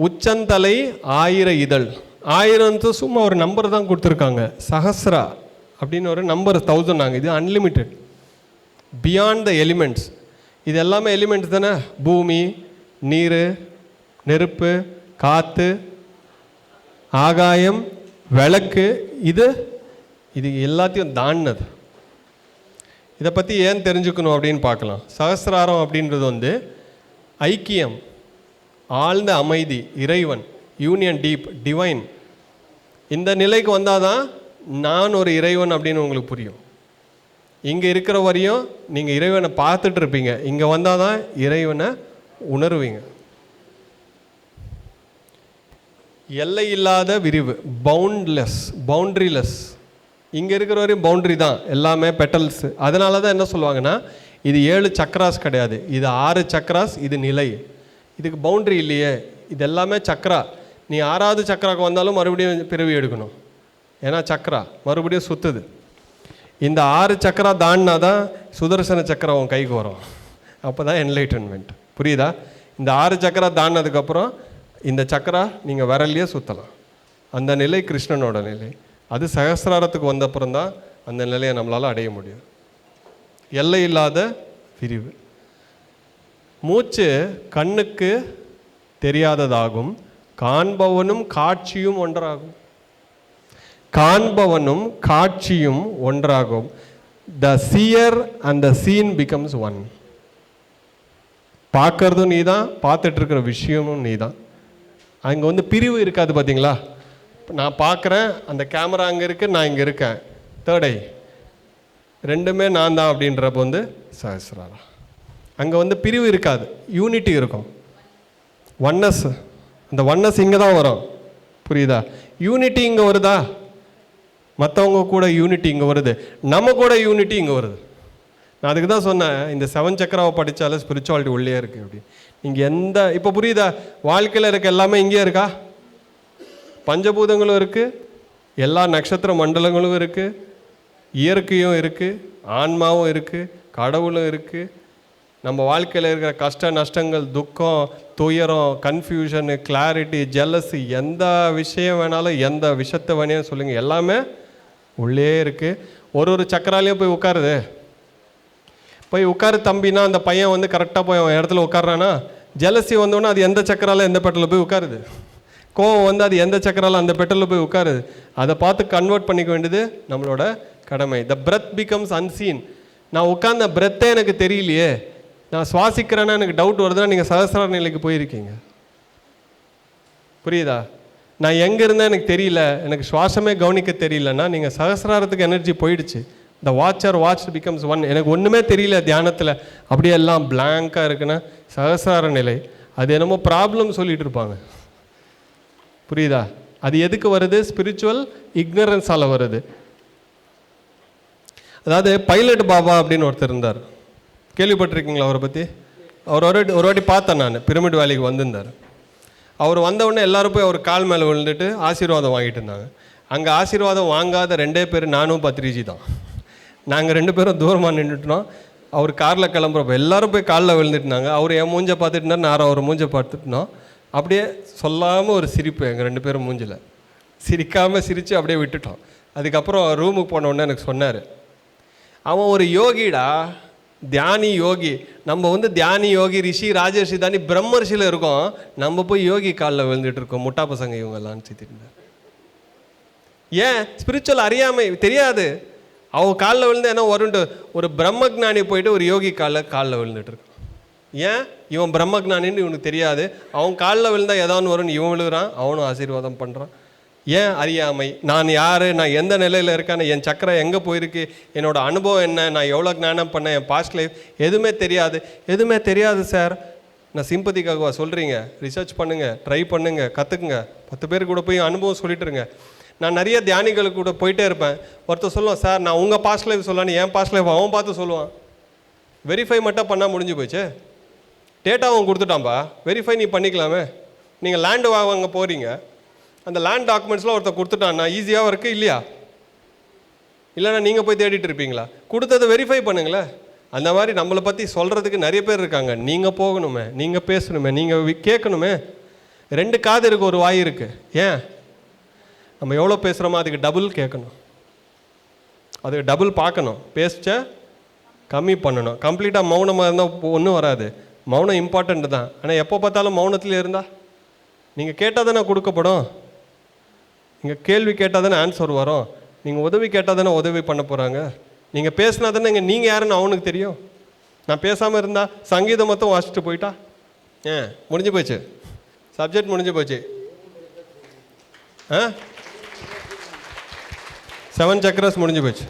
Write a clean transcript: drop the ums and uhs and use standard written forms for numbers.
உச்சந்தலை 1000 இதழ். 1000 சும்மா ஒரு நம்பர் தான் கொடுத்துருக்காங்க. சஹஸ்ரா அப்படின்னு ஒரு நம்பர் 1000 நாங்கள். இது அன்லிமிட்டெட், பியாண்ட் த எலிமெண்ட்ஸ். இது எல்லாமே எலிமெண்ட்ஸ் தானே. பூமி, நீர், நெருப்பு, காற்று, ஆகாயம், விளக்கு, இது எல்லாத்தையும் தாண்டினது. இதை பற்றி ஏன் தெரிஞ்சுக்கணும் அப்படின்னு பார்க்கலாம். சஹஸ்ராரம் அப்படின்றது ஐக்கியம், ஆழ்ந்த அமைதி, இறைவன், யூனியன், டீப், டிவைன். இந்த நிலைக்கு வந்தால் தான் நான் ஒரு இறைவன் அப்படின்னு உங்களுக்கு புரியும். இங்கே இருக்கிற வரையும் நீங்கள் இறைவனை பார்த்துட்டு இருப்பீங்க. இங்கே வந்தால் தான் இறைவனை உணர்வீங்க. எல்லை இல்லாத விரிவு, பவுண்ட்லெஸ், பவுண்ட்ரிலெஸ். இங்கே இருக்கிற வரையும் பவுண்ட்ரி தான், எல்லாமே பெட்டல்ஸு. அதனால தான் என்ன சொல்லுவாங்கன்னா, இது 7 சக்ராஸ் கிடையாது, இது 6 சக்ராஸ். இது நிலை, இதுக்கு பவுண்ட்ரி இல்லையே. இது எல்லாமே சக்ரா. நீ 6வது சக்ராவுக்கு வந்தாலும் மறுபடியும் பிறவி எடுக்கணும். ஏன்னா சக்ரா மறுபடியும் சுற்றுது. இந்த 6 சக்கரா தாண்டினா தான் சுதர்சன சக்கரம் உன் கைக்கு வரும். அப்போ தான் என்லைட்டன்மெண்ட். புரியுதா? இந்த 6 சக்கரா தாண்டினதுக்கப்புறம் இந்த சக்கரா நீங்கள் விரல்லையே சுற்றலாம். அந்த நிலை கிருஷ்ணனோட நிலை. அது சகசிராரத்துக்கு வந்தப்புறம் தான் அந்த நிலையை நம்மளால் அடைய முடியும். எல்லை இல்லாத விரிவு. மூச்சு கண்ணுக்கு தெரியாததாகும், காண்பவனும் காட்சியும் ஒன்றாகும். காண்பவனும் காட்சியும் ஒன்றாகும். The seer and the seen becomes one. பார்க்கறதும் நீ தான், பார்த்துட்டு இருக்கிற விஷயமும் நீ தான். அங்கே பிரிவு இருக்காது. பார்த்தீங்களா? நான் பார்க்குறேன், அந்த கேமரா அங்கே இருக்குது, நான் இங்கே இருக்கேன், தேர்ட் ஐ, ரெண்டுமே நான் தான் அப்படின்றப்ப சஹஸ்ராரம். அங்கே பிரிவு இருக்காது, யூனிட்டி இருக்கும், ஒன்னஸ். அந்த ஒன்னஸ் இங்கே தான் வரும். புரியுதா? யூனிட்டி இங்கே வருதா? மற்றவங்க கூட யூனிட்டி இங்கே வருது, நம்ம கூட யூனிட்டி இங்கே வருது. நான் அதுக்கு தான் சொன்னேன், இந்த 7 சக்கராவை படித்தாலே ஸ்பிரிச்சுவாலிட்டி உள்ளே இருக்குது. அப்படி நீங்கள் எந்த, இப்போ புரியுதா? வாழ்க்கையில் இருக்க எல்லாமே இங்கே இருக்கா? பஞ்சபூதங்களும் இருக்குது, எல்லா நட்சத்திர மண்டலங்களும் இருக்குது, இயற்கையும் இருக்குது, ஆன்மாவும் இருக்குது, கடவுளும் இருக்குது. நம்ம வாழ்க்கையில் இருக்கிற கஷ்ட நஷ்டங்கள், துக்கம், துயரம், கன்ஃபியூஷனு, கிளாரிட்டி, ஜெல்லஸு, எந்த விஷயம் வேணாலும், எந்த விஷயத்தை வேணாலும் சொல்லுங்கள், எல்லாமே உள்ளே இருக்குது. ஒரு சக்கராலையும் போய் உட்காருது. போய் உட்காரு தம்பினா அந்த பையன் கரெக்டாக போய் அவன் இடத்துல உட்காரானா? ஜெலசி வந்தோன்னா அது எந்த சக்கரால எந்த பெட்டலில் போய் உட்காருது? கோவம் அது எந்த சக்கரால அந்த பெட்டலில் போய் உட்காருது? அதை பார்த்து கன்வெர்ட் பண்ணிக்க வேண்டியது நம்மளோட கடமை. த பிரெத் பிகம்ஸ் அன்சீன். நான் உட்கார்ந்த பிரெத்தே எனக்கு தெரியலையே, நான் சுவாசிக்கிறேன்னா எனக்கு டவுட் வருதுன்னா நீங்கள் சகசிரார நிலைக்கு போயிருக்கீங்க. புரியுதா? நான் எங்கே இருந்தேன் எனக்கு தெரியல, எனக்கு சுவாசமே கவனிக்க தெரியலன்னா நீங்கள் சகசிராரத்துக்கு எனர்ஜி போயிடுச்சு. த வாட்சர் வாட்ச் பிகம்ஸ் ஒன். எனக்கு ஒன்றுமே தெரியல தியானத்தில், அப்படியே எல்லாம் பிளாங்காக இருக்குன்னா சகசிரார நிலை. அது என்னமோ ப்ராப்ளம் சொல்லிட்டு இருப்பாங்க. புரியுதா? அது எதுக்கு வருது? ஸ்பிரிச்சுவல் இக்னரன்ஸால் வருது. அதாவது பைலட் பாபா அப்படின்னு ஒருத்தர் இருந்தார், கேள்விப்பட்டிருக்கீங்களா அவரை பற்றி? அவர் ஒரு வாட்டி பார்த்தேன் நான், பிரமிட் வேலிக்கு வந்திருந்தார். அவர் வந்தவுடனே எல்லோரும் போய் அவர் கால் மேலே விழுந்துட்டு ஆசீர்வாதம் வாங்கிட்டு இருந்தாங்க. அங்கே ஆசீர்வாதம் வாங்காத 2 பேர் நானும் பத்ரிஜி தான். நாங்கள் 2 பேரும் தூரமாக நின்றுட்டோம். அவர் காரில் கிளம்புறப்போ எல்லோரும் போய் காலில் விழுந்துட்டுனாங்க. அவர் என் மூஞ்சை பார்த்துட்டுனா, நான் அவர் மூஞ்சை பார்த்துட்டோம். அப்படியே சொல்லாமல் ஒரு சிரிப்பு எங்கள் 2 பேரும் மூஞ்சில். சிரிக்காமல் சிரித்து அப்படியே விட்டுட்டோம். அதுக்கப்புறம் ரூமுக்கு போனவுடனே எனக்கு சொன்னார், அவன் ஒரு யோகிடா, தியானி யோகி. நம்ம தியானி யோகி, ரிஷி, ராஜர்ஷி தானி பிரம்மர்ஷியில் இருக்கோம், நம்ம போய் யோகி காலில் விழுந்துட்டு இருக்கோம், முட்டா பசங்க இவங்கெல்லாம் சித்திருந்தார். ஏன்? ஸ்பிரிச்சுவல் அறியாமை, தெரியாது. அவன் காலில் விழுந்து என்ன வருண்டு, ஒரு பிரம்மஜானி போயிட்டு ஒரு யோகி காலில் விழுந்துட்டு இருக்கான். ஏன்? இவன் பிரம்மஜானின்னு இவனுக்கு தெரியாது. அவன் காலில் விழுந்தால் ஏதாவது வரும்னு இவன் விழுகிறான், அவனும் ஆசீர்வாதம் பண்ணுறான். ஏன்? அறியாமை. நான் யார், நான் எந்த நிலையில் இருக்கேன், என் சக்கரம் எங்கே போயிருக்கு, என்னோட அனுபவம் என்ன, நான் எவ்வளோ ஞானம் பண்ணேன், என் பாஸ்ட் லைஃப், எதுவுமே தெரியாது. எதுவுமே தெரியாது சார். நான் சிம்பதிக்காகவா சொல்கிறீங்க? ரிசர்ச் பண்ணுங்கள், ட்ரை பண்ணுங்கள், கற்றுக்குங்க. 10 பேர் கூட போய் அனுபவம் சொல்லிட்டுருங்க. நான் நிறைய தியானிகளுக்கு கூட போயிட்டே இருப்பேன். ஒருத்தர் சொல்லுவான், சார் நான் உங்கள் பாஸ்ட் லைஃப் சொல்லலான்னு, என் பாஸ்ட் லைஃப் அவன் பார்த்து சொல்லுவான். வெரிஃபை மட்டும் பண்ணால் முடிஞ்சு போச்சு. டேட்டா அவன் கொடுத்துட்டான்பா, வெரிஃபை நீ பண்ணிக்கலாமே. நீங்கள் லேண்டு வாங்க போகிறீங்க, அந்த லேண்ட் டாக்குமெண்ட்ஸ்லாம் ஒருத்தர் கொடுத்துட்டான்னா ஈஸியாக இருக்குது இல்லையா? இல்லைன்னா நீங்கள் போய் தேடிட்டு இருப்பீங்களா? கொடுத்ததை வெரிஃபை பண்ணுங்களேன். அந்த மாதிரி நம்மளை பற்றி சொல்கிறதுக்கு நிறைய பேர் இருக்காங்க. நீங்கள் போகணுமே, நீங்கள் பேசணுமே, நீங்கள் கேட்கணுமே. 2 காது இருக்குது, ஒரு வாய் இருக்குது. ஏன்? நம்ம எவ்வளோ பேசுகிறோமோ அதுக்கு டபுள் கேட்கணும், அதுக்கு டபுள் பார்க்கணும், பேச்ச கம்மி பண்ணணும். கம்ப்ளீட்டாக மௌனமாக இருந்தால் ஒன்றும் வராது. மௌனம் இம்பார்ட்டண்ட் தான். ஆனால் எப்போ பார்த்தாலும் மௌனத்தில் இருந்தால் நீங்கள் கேட்டால் தானே கொடுக்கப்படும். நீங்கள் கேள்வி கேட்டால் தானே ஆன்சர் வரும். நீங்கள் உதவி கேட்டால் தானே உதவி பண்ண போகிறாங்க. நீங்கள் பேசினா தானே நீங்கள் யாருன்னு அவனுக்கு தெரியும். நான் பேசாமல் இருந்தால் சங்கீதம் மொத்தம் வாசிச்சுட்டு போயிட்டா முடிஞ்சு போச்சு, சப்ஜெக்ட் முடிஞ்சு போச்சு. 7 சக்கராஸ் முடிஞ்சு போச்சு.